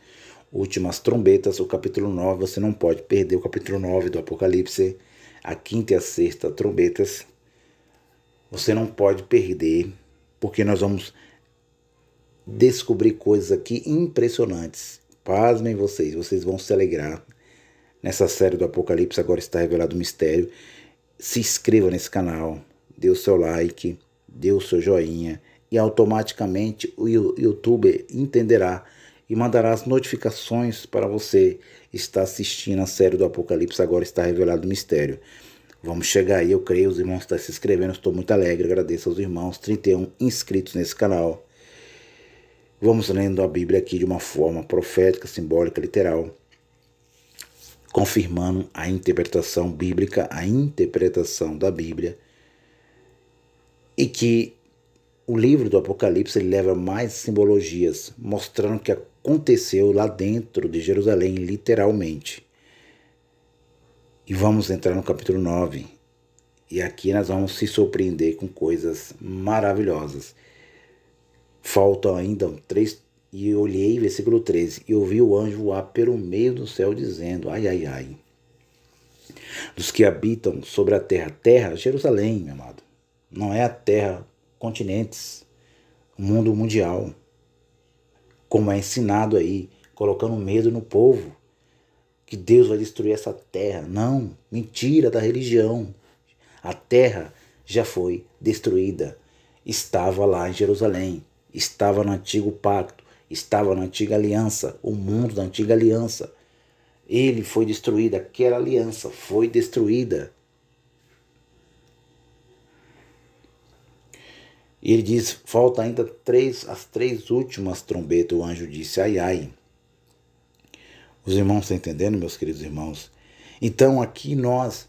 últimas trombetas, o capítulo 9. Você não pode perder o capítulo 9 do Apocalipse, a 5ª e a 6ª trombetas. Você não pode perder, porque nós vamos descobrir coisas aqui impressionantes. Pasmem vocês vão se alegrar. Nessa série do Apocalipse agora está revelado o mistério. Se inscreva nesse canal, dê o seu like, dê o seu joinha e automaticamente o YouTube entenderá e mandará as notificações para você estar assistindo a série do Apocalipse agora está revelado o mistério. Vamos chegar aí, eu creio, os irmãos estão se inscrevendo, estou muito alegre, agradeço aos irmãos, 31 inscritos nesse canal. Vamos lendo a Bíblia aqui de uma forma profética, simbólica, literal, confirmando a interpretação bíblica, a interpretação da Bíblia, e que o livro do Apocalipse ele leva mais simbologias, mostrando o que aconteceu lá dentro de Jerusalém, literalmente. E vamos entrar no capítulo 9, e aqui nós vamos se surpreender com coisas maravilhosas. Faltam ainda 3, e eu olhei, versículo 13, e ouvi o anjo voar pelo meio do céu, dizendo, ai, ai, ai, dos que habitam sobre a terra, Jerusalém, meu amado, não é a terra, continentes, o mundo mundial, como é ensinado aí, colocando medo no povo, que Deus vai destruir essa terra. Não, mentira da religião. A terra já foi destruída, estava lá em Jerusalém, estava no antigo pacto, estava na antiga aliança, o mundo da antiga aliança. Ele foi destruído, aquela aliança foi destruída. E ele diz, falta ainda as 3 últimas trombetas, o anjo disse, ai, ai. Os irmãos estão entendendo, meus queridos irmãos? Então aqui nós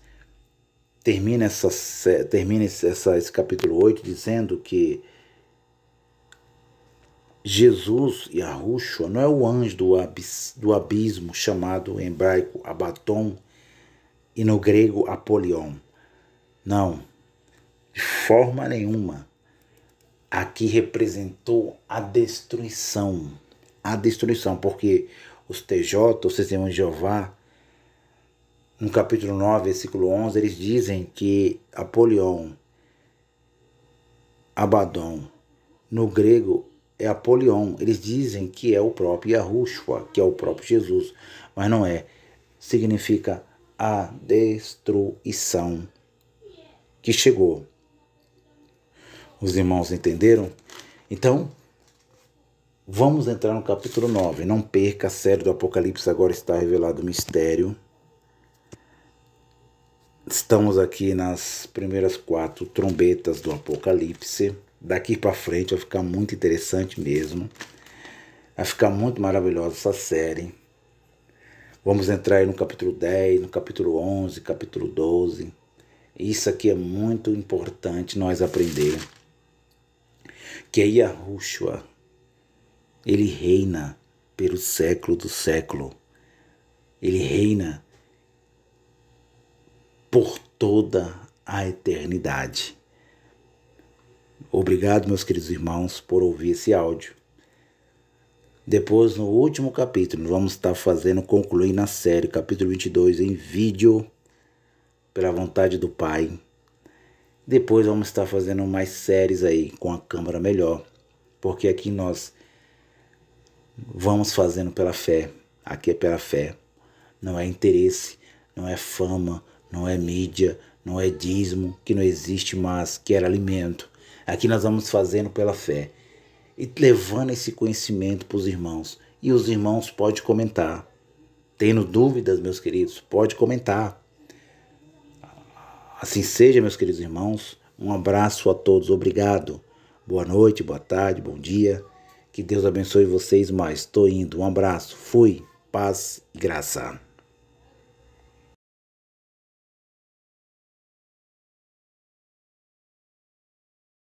termina esse capítulo 8 dizendo que Jesus, Yahushua, não é o anjo do abismo, chamado em hebraico Abaddon e no grego Apolion. Não, de forma nenhuma. Aqui representou a destruição, porque os TJ, os Testemunhos de Jeová, no capítulo 9, versículo 11, eles dizem que Apolion, Abaddon, no grego é Apolion, eles dizem que é o próprio Yahushua, que é o próprio Jesus, mas não é, significa a destruição que chegou. Os irmãos entenderam? Então, vamos entrar no capítulo 9. Não perca a série do Apocalipse, agora está revelado o mistério. Estamos aqui nas primeiras 4 trombetas do Apocalipse. Daqui para frente vai ficar muito interessante mesmo. Vai ficar muito maravilhosa essa série. Vamos entrar aí no capítulo 10, no capítulo 11, capítulo 12. Isso aqui é muito importante nós aprender. Que é Yahushua, ele reina pelo século do século. Ele reina por toda a eternidade. Obrigado, meus queridos irmãos, por ouvir esse áudio. Depois, no último capítulo, vamos estar concluindo a série, capítulo 22, em vídeo, pela vontade do Pai. Depois vamos estar fazendo mais séries aí, com a câmera melhor, porque aqui nós vamos fazendo pela fé. Aqui é pela fé. Não é interesse, não é fama, não é mídia, não é dízimo, que não existe mais, que era alimento. Aqui nós vamos fazendo pela fé e levando esse conhecimento para os irmãos. E os irmãos podem comentar. Tendo dúvidas, meus queridos, pode comentar. Assim seja, meus queridos irmãos. Um abraço a todos. Obrigado. Boa noite, boa tarde, bom dia. Que Deus abençoe vocês mais. Estou indo. Um abraço. Fui. Paz e graça.